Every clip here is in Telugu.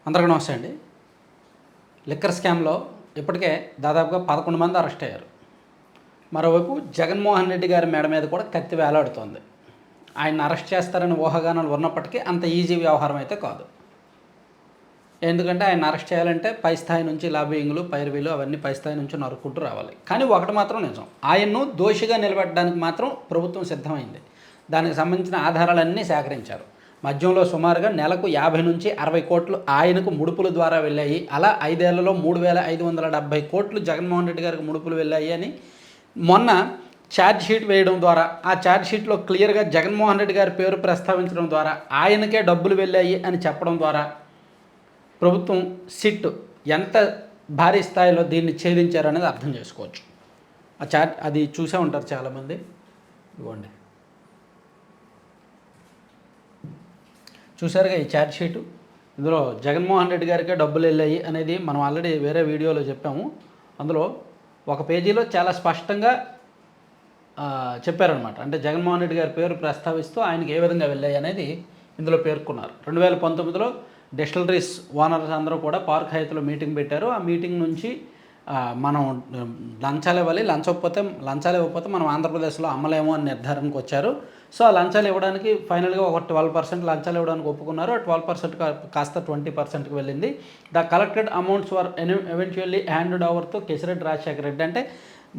అందరికీ నమస్తే అండి. లిక్కర్ స్కామ్లో ఇప్పటికే దాదాపుగా 11 మంది అరెస్ట్ అయ్యారు. మరోవైపు జగన్మోహన్ రెడ్డి గారి మెడ మీద కూడా కత్తి వేలాడుతోంది. ఆయన అరెస్ట్ చేస్తారని ఊహాగానాలు ఉన్నప్పటికీ అంత ఈజీ వ్యవహారం అయితే కాదు. ఎందుకంటే ఆయన అరెస్ట్ చేయాలంటే పై స్థాయి నుంచి లాబింగ్లు, పైరవీలు అవన్నీ పై స్థాయి నుంచి నరుక్కుంటూ రావాలి. కానీ ఒకటి మాత్రం నిజం, ఆయన్ను దోషిగా నిలబెట్టడానికి మాత్రం ప్రభుత్వం సిద్ధమైంది. దానికి సంబంధించిన ఆధారాలన్నీ సేకరించారు. మద్యంలో సుమారుగా నెలకు 50 నుంచి 60 కోట్లు ఆయనకు ముడుపుల ద్వారా వెళ్ళాయి. అలా 5 ఏళ్లలో 3,570 కోట్లు జగన్మోహన్ రెడ్డి గారికి ముడుపులు వెళ్ళాయి అని మొన్న ఛార్జ్ షీట్ వేయడం ద్వారా, ఆ ఛార్జ్ షీట్లో క్లియర్గా జగన్మోహన్ రెడ్డి గారి పేరు ప్రస్తావించడం ద్వారా, ఆయనకే డబ్బులు వెళ్ళాయి అని చెప్పడం ద్వారా ప్రభుత్వం సిట్ ఎంత భారీ స్థాయిలో దీన్ని ఛేదించారనేది అర్థం చేసుకోవచ్చు. అది చూసే ఉంటారు చాలామంది. ఇవ్వండి, చూసారుగా ఈ ఛార్జ్ షీటు. ఇందులో జగన్మోహన్ రెడ్డి గారికే డబ్బులు వెళ్ళాయి అనేది మనం ఆల్రెడీ వేరే వీడియోలో చెప్పాము. అందులో ఒక పేజీలో చాలా స్పష్టంగా చెప్పారనమాట. అంటే జగన్మోహన్ రెడ్డి గారి పేరు ప్రస్తావిస్తూ ఆయనకి ఏ విధంగా వెళ్ళాయి అనేది ఇందులో పేర్కొన్నారు. 2019లో డిస్టిలరీస్ ఓనర్స్ అందరూ కూడా పార్క్ హైత్లో మీటింగ్ పెట్టారు. ఆ మీటింగ్ నుంచి మనం లంచాలు ఇవ్వాలి, లంచాలు ఇవ్వకపోతే మనం ఆంధ్రప్రదేశ్లో అమ్మలేమో అని నిర్ధారణకు వచ్చారు. సో ఆ లంచాలు ఇవ్వడానికి ఫైనల్గా ఒక 12% లంచాలు ఇవ్వడానికి ఒప్పుకున్నారు. ఆ 12% కాస్త 20%కి వెళ్ళింది. The collected amounts were eventually handed over to Kesireddy Rajasekhara Reddy. అంటే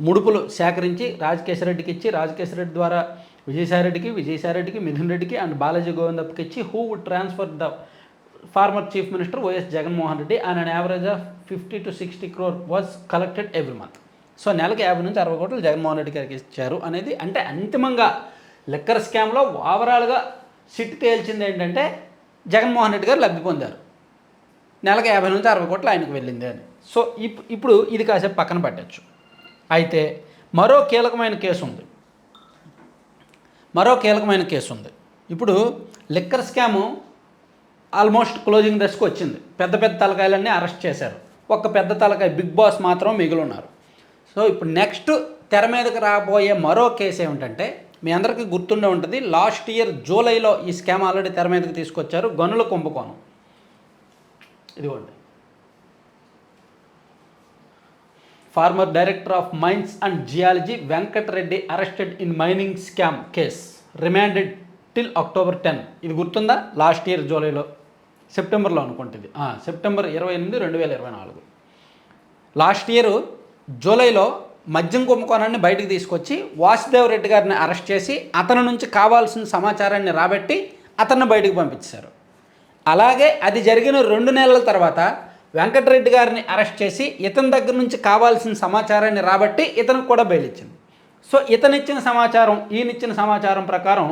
ముడుపులు సేకరించి రాజకేశరెడ్డికి ఇచ్చి, రాజకేశరెడ్డి ద్వారా విజయసాయిరెడ్డికి, మిథున్ రెడ్డికి అండ్ బాలాజీ గోవిందప్పకి ఇచ్చి, who would transfer the former chief minister YS Jaganmohan Reddy and an average of 50 to 60 crore was collected every month. So నెలకి 50 నుంచి 60 కోట్లు జగన్మోహన్ రెడ్డి గారికి ఇచ్చారు అనేది. అంటే అంతిమంగా లిక్కర్ స్కామ్లో ఓవరాల్గా సిట్ తేల్చింది ఏంటంటే జగన్మోహన్ రెడ్డి గారు లబ్ధి పొందారు, నెలకి 50 నుంచి 60 కోట్లు ఆయనకు వెళ్ళింది అని. సో ఇప్పుడు ఇది కాసేపు పక్కన పెట్టచ్చు. అయితే మరో కీలకమైన కేసు ఉంది. ఇప్పుడు లిక్కర్ స్కాము ఆల్మోస్ట్ క్లోజింగ్ దశకు వచ్చింది. పెద్ద తలకాయలన్నీ అరెస్ట్ చేశారు. ఒక్క పెద్ద తలకాయ బిగ్ బాస్ మాత్రం మిగిలి ఉన్నారు. సో ఇప్పుడు నెక్స్ట్ తెర మీదకి రాబోయే మరో కేసు ఏమిటంటే, మీ అందరికీ గుర్తుండే ఉంటుంది, లాస్ట్ ఇయర్ జూలైలో ఈ స్కామ్ ఆల్రెడీ తెర మీదకి తీసుకొచ్చారు. గనుల కుంభకోణం. ఇదిగోండి, former director of mines and geology Venkatareddy arrested in mining scam case, remanded till October 10. ఇది గుర్తుందా? లాస్ట్ ఇయర్ జూలైలో, సెప్టెంబర్లో అనుకుంటుంది, సెప్టెంబర్ 28, 2024. లాస్ట్ ఇయర్ జూలైలో మద్యం కుంభకోణాన్ని బయటకు తీసుకొచ్చి వాసుదేవ్ రెడ్డి గారిని అరెస్ట్ చేసి అతని నుంచి కావాల్సిన సమాచారాన్ని రాబట్టి అతన్ని బయటకు పంపించారు. అలాగే అది జరిగిన 2 నెలల తర్వాత వెంకటరెడ్డి గారిని అరెస్ట్ చేసి ఇతని దగ్గర నుంచి కావాల్సిన సమాచారాన్ని రాబట్టి ఇతనికి కూడా బెయిల్ ఇచ్చింది. సో ఈయనిచ్చిన సమాచారం ప్రకారం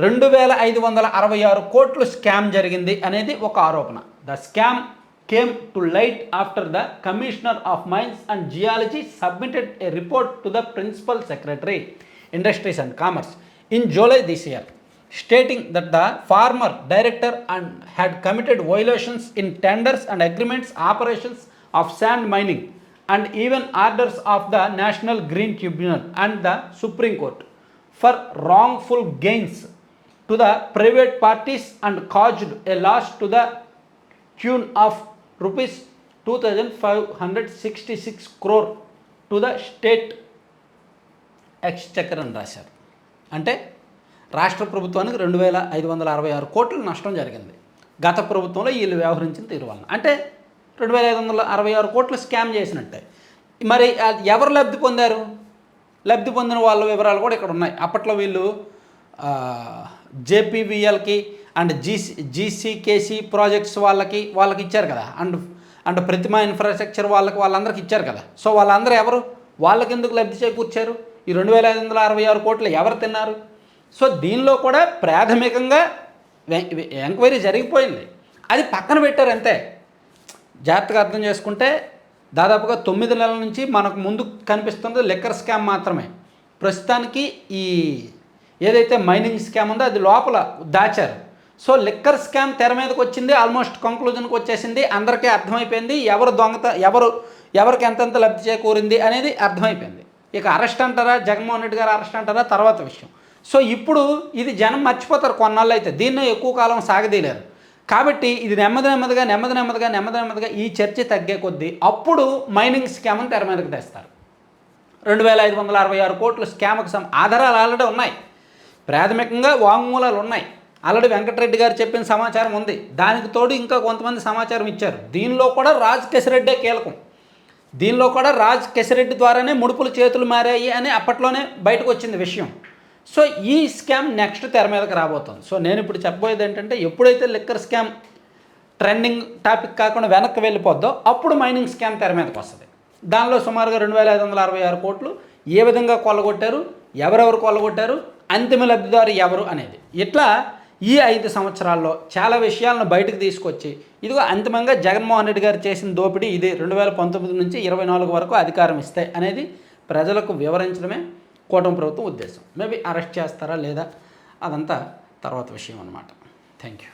2,566 కోట్లు స్కామ్ జరిగింది అనేది ఒక ఆరోపణ. The scam came to light after the Commissioner of Mines and Geology submitted a report to the Principal Secretary, Industries and Commerce in July this year, stating that the former director had committed violations in tenders and agreements, operations of sand mining, and even orders of the National Green Tribunal and the Supreme Court for wrongful gains to the private parties and caused a loss to the tune of rupees 2,566 crore to the state Exchequer అని రాశారు. అంటే రాష్ట్ర ప్రభుత్వానికి 2,566 కోట్ల నష్టం జరిగింది గత ప్రభుత్వంలో వీళ్ళు వ్యవహరించిన తీరు వలన. అంటే 2,566 కోట్లు స్కామ్ చేసినట్టే. మరి ఎవరు లబ్ధి పొందారు? లబ్ధి పొందిన వాళ్ళ వివరాలు కూడా ఇక్కడ ఉన్నాయి. అప్పట్లో వీళ్ళు జేపీవీఎల్కి అండ్ జీసీకేసీ ప్రాజెక్ట్స్ వాళ్ళకి ఇచ్చారు కదా, అండ్ ప్రతిమా ఇన్ఫ్రాస్ట్రక్చర్ వాళ్ళందరికీ ఇచ్చారు కదా. సో వాళ్ళందరూ ఎవరు? వాళ్ళకి ఎందుకు లబ్ధి చేకూర్చారు? ఈ 2,566 కోట్లు ఎవరు తిన్నారు? సో దీనిలో కూడా ప్రాథమికంగా ఎంక్వైరీ జరిగిపోయింది, అది పక్కన పెట్టారు అంతే. జాగ్రత్తగా అర్థం చేసుకుంటే దాదాపుగా 9 నెలల నుంచి మనకు ముందు కనిపిస్తున్నది లిక్కర్ స్కామ్ మాత్రమే. ప్రస్తుతానికి ఈ ఏదైతే మైనింగ్ స్కామ్ ఉందో అది లోపల దాచారు. సో లిక్కర్ స్కామ్ తెర మీదకి వచ్చింది, ఆల్మోస్ట్ కంక్లూజన్కి వచ్చేసింది, అందరికీ అర్థమైపోయింది ఎవరికి ఎంతెంత లబ్ధి చేకూరింది అనేది అర్థమైపోయింది. ఇక అరెస్ట్ అంటారా, జగన్మోహన్ రెడ్డి గారు అరెస్ట్ అంటారా తర్వాత విషయం. సో ఇప్పుడు ఇది జనం మర్చిపోతారు కొన్నాళ్ళు అయితే, దీన్నే ఎక్కువ కాలం సాగదీయలేరు. కాబట్టి ఇది నెమ్మదిగా ఈ చర్చ తగ్గే కొద్దీ అప్పుడు మైనింగ్ స్కామ్ని తెర మీదకి తెస్తారు. 2566 కోట్ల స్కామ్కి ఆధారాలు ఆల్రెడీ ఉన్నాయి, ప్రాథమికంగా వాంగ్మూలాలు ఉన్నాయి, ఆల్రెడీ వెంకటరెడ్డి గారు చెప్పిన సమాచారం ఉంది, దానికి తోడు ఇంకా కొంతమంది సమాచారం ఇచ్చారు. దీనిలో కూడా రాజ్ కేశిరెడ్డే కీలకం, దీనిలో కూడా రాజ్ కేశిరెడ్డి ద్వారానే ముడుపులు చేతులు మారాయి అని అప్పట్లోనే బయటకు వచ్చింది విషయం. సో ఈ స్కామ్ నెక్స్ట్ తెర మీదకి రాబోతుంది. సో నేను ఇప్పుడు చెప్పబోయేది ఏంటంటే, ఎప్పుడైతే లిక్కర్ స్కామ్ ట్రెండింగ్ టాపిక్ కాకుండా వెనక్కి వెళ్ళిపోద్దో అప్పుడు మైనింగ్ స్కామ్ తెర మీదకి వస్తుంది. దానిలో సుమారుగా 2566 కోట్లు ఏ విధంగా కొల్లగొట్టారు, ఎవరెవరు కొల్లగొట్టారు, అంతిమ లబ్ధిదారు ఎవరు అనేది, ఇట్లా ఈ 5 సంవత్సరాల్లో చాలా విషయాలను బయటకు తీసుకొచ్చి ఇదిగో అంతిమంగా జగన్మోహన్ రెడ్డి గారు చేసిన దోపిడీ ఇది 2019 నుంచి 24 వరకు అధికారం ఇస్తే అనేది ప్రజలకు వివరించడమే కూటమి ప్రభుత్వం ఉద్దేశం. మేబీ అరెస్ట్ చేస్తారా లేదా అదంతా తర్వాత విషయం అన్నమాట. Thank you.